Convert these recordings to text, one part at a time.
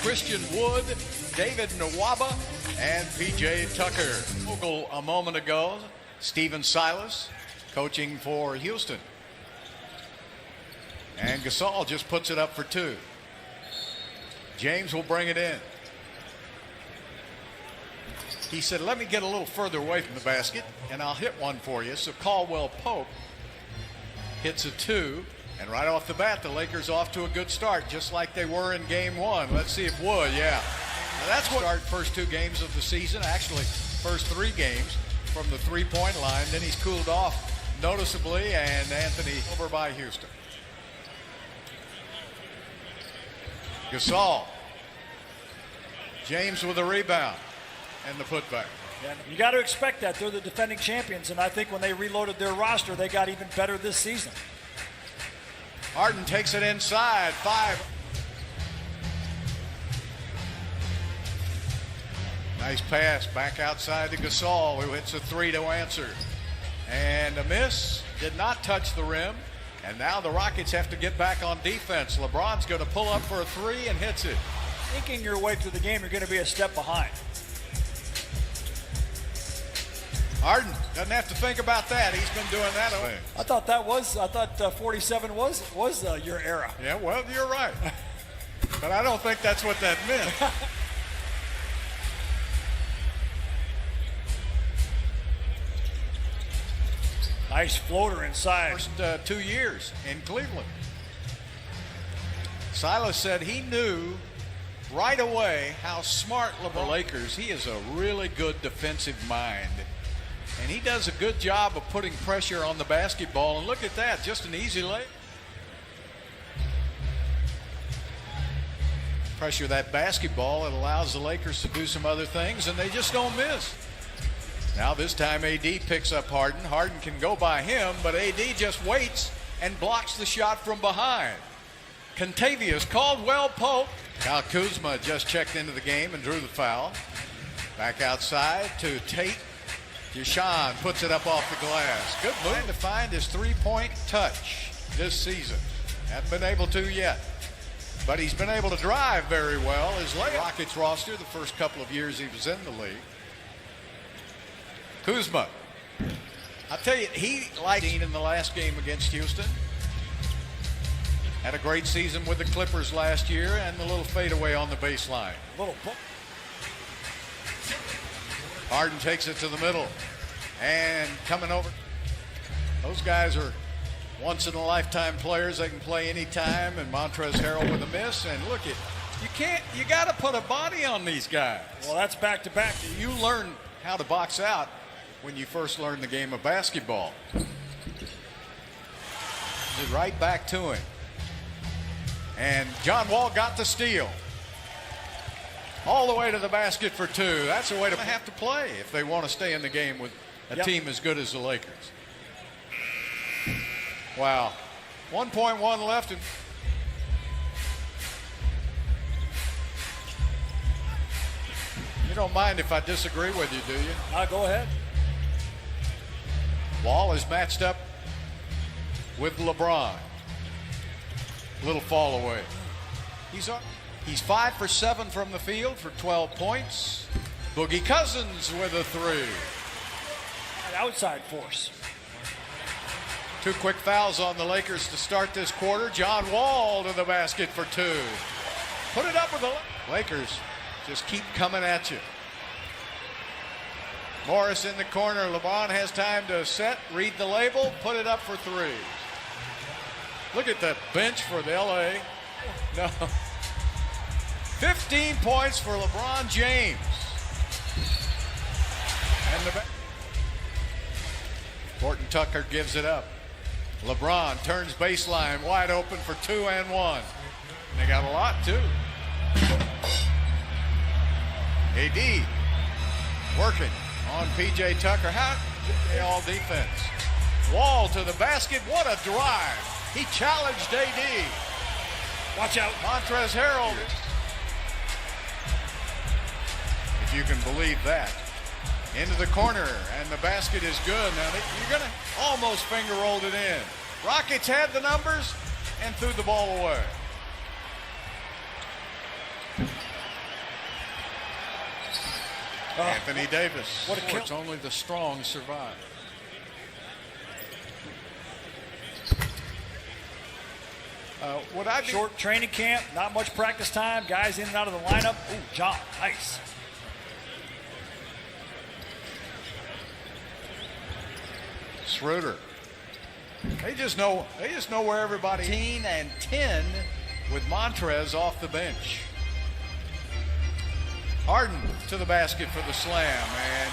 Christian Wood, David Nwaba, and P.J. Tucker. A moment ago, Stephen Silas coaching for Houston. And Gasol just puts it up for two. James will bring it in. He said, let me get a little further away from the basket, and I'll hit one for you. So Caldwell Pope hits a two, and right off the bat, the Lakers off to a good start, just like they were in game one. Let's see if Wood, yeah. Now that's what our first two games of the season, actually first three games from the three-point line. Then he's cooled off noticeably, and Anthony over by Houston. Gasol. James with a rebound and the putback. And you got to expect that. They're the defending champions, and I think when they reloaded their roster, they got even better this season. Harden takes it inside. 5. Nice pass back outside to Gasol, who hits a three to answer. And a miss. Did not touch the rim. And now the Rockets have to get back on defense. LeBron's going to pull up for a three and hits it. Thinking your way through the game, you're going to be a step behind. Harden doesn't have to think about that. He's been doing that. I thought 47 was your era. Yeah, well, you're right. But I don't think that's what that meant. Nice floater inside. First 2 years in Cleveland. Silas said he knew right away how smart LeBron Lakers. He is a really good defensive mind. And he does a good job of putting pressure on the basketball. And look at that, just an easy lay. Pressure that basketball, it allows the Lakers to do some other things, and they just don't miss. Now this time AD picks up Harden. Harden can go by him, but AD just waits and blocks the shot from behind. Contavious Caldwell Pope. Kyle Kuzma just checked into the game and drew the foul. Back outside to Tate. Deshaun puts it up off the glass. Good move to find his three-point touch this season. Hasn't been able to yet. But he's been able to drive very well. His Rockets roster the first couple of years he was in the league. Kuzma. I'll tell you, he liked in the last game against Houston. Had a great season with the Clippers last year, and the little fadeaway on the baseline. Harden takes it to the middle. And coming over. Those guys are once-in-a-lifetime players. They can play anytime. And Montrezl Harrell with a miss. And look at, you got to put a body on these guys. Well, that's back-to-back. You learn how to box out when you first learn the game of basketball. Right back to him. And John Wall got the steal. All the way to the basket for two. That's the way to have to play if they want to stay in the game with a team as good as the Lakers. Wow. 1.1 left. You don't mind if I disagree with you, do you? Go ahead. Wall is matched up with LeBron. Little fall away. He's 5 for 7 from the field for 12 points. Boogie Cousins with a three. An outside force. 2 quick fouls on the Lakers to start this quarter. John Wall to the basket for 2. Put it up with the Lakers. Just keep coming at you. Morris in the corner. LeBron has time to set, read the label, put it up for 3. Look at the bench for the LA. No. 15 points for LeBron James. And Horton Tucker gives it up. LeBron turns baseline wide open for 2 and 1. And they got a lot too. AD working on P.J. Tucker. How they all defense. Wall to the basket. What a drive. He challenged AD. Watch out. Montrezl Harrell. If you can believe that. Into the corner, and the basket is good. Now, you're going to almost finger rolled it in. Rockets had the numbers and threw the ball away. Anthony Davis. What a kill. It's only the strong survive. Would I be Short training camp, not much practice time, guys in and out of the lineup. Ooh, John, nice. Schroeder. They just know where everybody. 18 and 10 with Montrez off the bench. Harden to the basket for the slam, and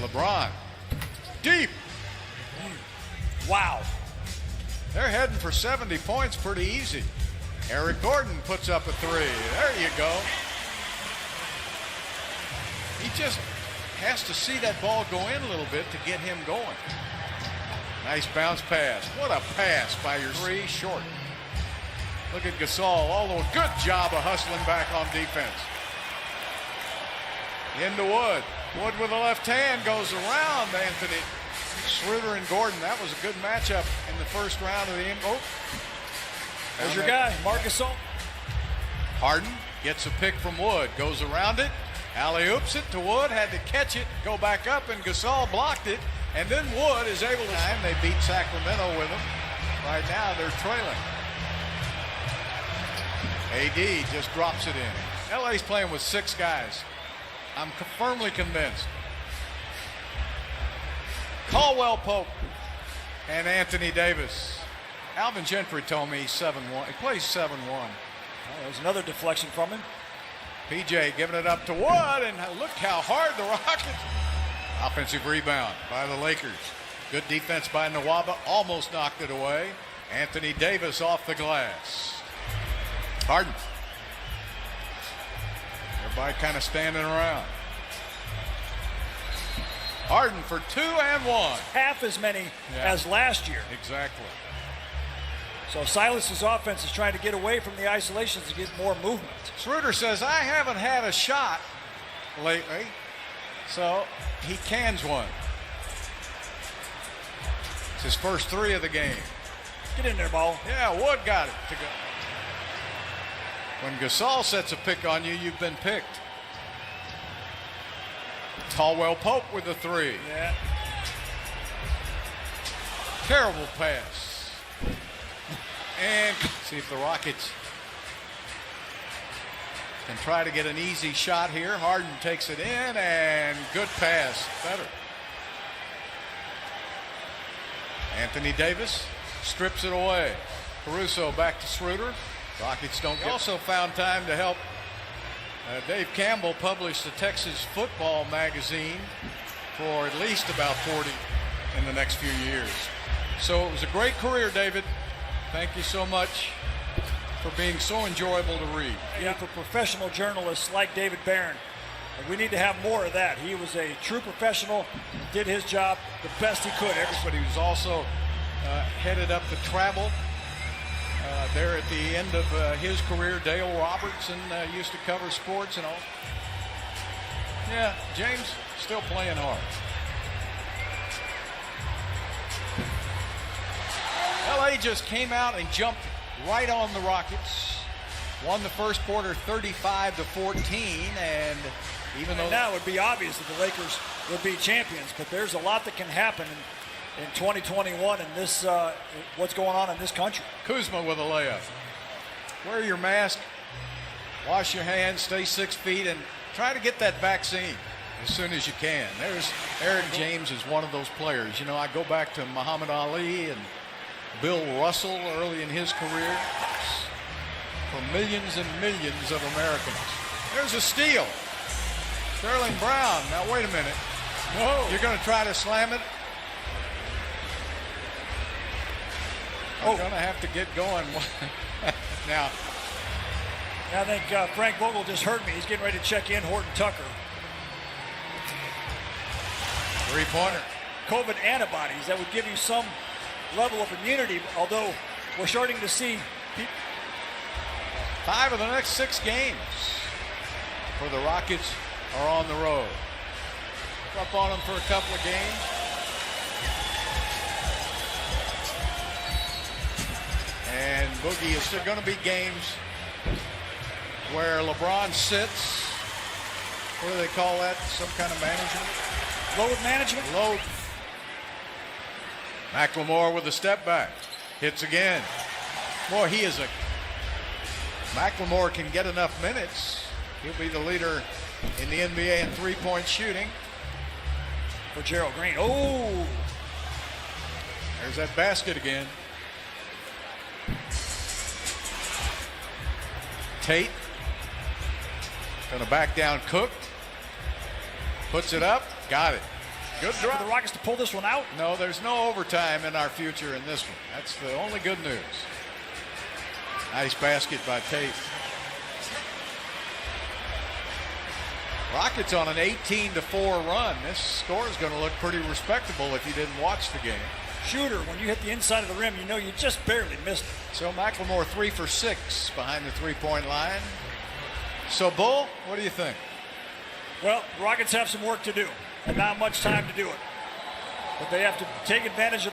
LeBron deep. Wow. They're heading for 70 points pretty easy. Eric Gordon puts up a three. There you go. He just has to see that ball go in a little bit to get him going. Nice bounce pass. What a pass by your three short. Look at Gasol. Although good job of hustling back on defense. Into Wood. Wood with the left hand goes around Anthony. Schroeder and Gordon. That was a good matchup in the first round of the NBA. Oh. There's your guy, Marc Gasol. Harden gets a pick from Wood. Goes around it. Alley-oops it to Wood. Had to catch it. Go back up, and Gasol blocked it. And then Wood is able to. And they beat Sacramento with him. Right now they're trailing. AD just drops it in. LA's playing with 6 guys. I'm firmly convinced. Caldwell Pope and Anthony Davis. Alvin Gentry told me he's 7-1. He plays 7-1. Oh, there's another deflection from him. PJ giving it up to Wood, and look how hard the Rockets. Offensive rebound by the Lakers. Good defense by Nwaba. Almost knocked it away. Anthony Davis off the glass. Harden. Everybody kind of standing around. Harden for 2 and 1. Half as many as last year. Exactly. So Silas's offense is trying to get away from the isolations to get more movement. Schroeder says, I haven't had a shot lately, so he cans one. It's his first 3 of the game. Get in there, Ball. Yeah, Wood got it to go. When Gasol sets a pick on you, you've been picked. Caldwell Pope with the 3. Yeah. Terrible pass. And see if the Rockets can try to get an easy shot here. Harden takes it in, and good pass. Better. Anthony Davis strips it away. Caruso back to Schroeder. Rockets don't get. Also found time to help Dave Campbell publish the Texas Football Magazine for at least about 40 in the next few years. So it was a great career, David. Thank you so much for being so enjoyable to read. Yeah, for professional journalists like David Barron. And we need to have more of that. He was a true professional, did his job the best he could. But he was also headed up the travel there at the end of his career. Dale Robertson used to cover sports and all. Yeah, James still playing hard. LA just came out and jumped right on the Rockets. Won the first quarter 35-14, and even though now it would be obvious that the Lakers would be champions, but there's a lot that can happen in 2021 and this what's going on in this country. Kuzma with a layup. Wear your mask, wash your hands, stay 6 feet, and try to get that vaccine as soon as you can. There's Eric James is one of those players. You know, I go back to Muhammad Ali and Bill Russell early in his career for millions and millions of Americans. There's a steal. Sterling Brown. Now, wait a minute. No. You're going to try to slam it? I'm going to have to get going. Now. I think Frank Vogel just heard me. He's getting ready to check in Horton Tucker. Three-pointer. COVID antibodies that would give you some level of immunity, although we're starting to see 5 of the next 6 games for the Rockets are on the road. Up on them for a couple of games. And Boogie is still going to be games where LeBron sits. What do they call that? Some kind of management? Load management? Load. McLemore with a step back. Hits again. Boy, he is a... McLemore can get enough minutes. He'll be the leader in the NBA in three-point shooting. For Gerald Green. Oh! There's that basket again. Tate. Gonna back down Cook. Puts it up. Got it. Good For drop. the Rockets to pull this one out. No, there's no overtime in our future in this one. That's the only good news. Nice basket by Tate. Rockets on an 18-4 run. This score is going to look pretty respectable if you didn't watch the game. Shooter, when you hit the inside of the rim, you know you just barely missed it. So McLemore 3 for 6 behind the three-point line. So Bull, what do you think? Well, the Rockets have some work to do and not much time to do it. But they have to take advantage of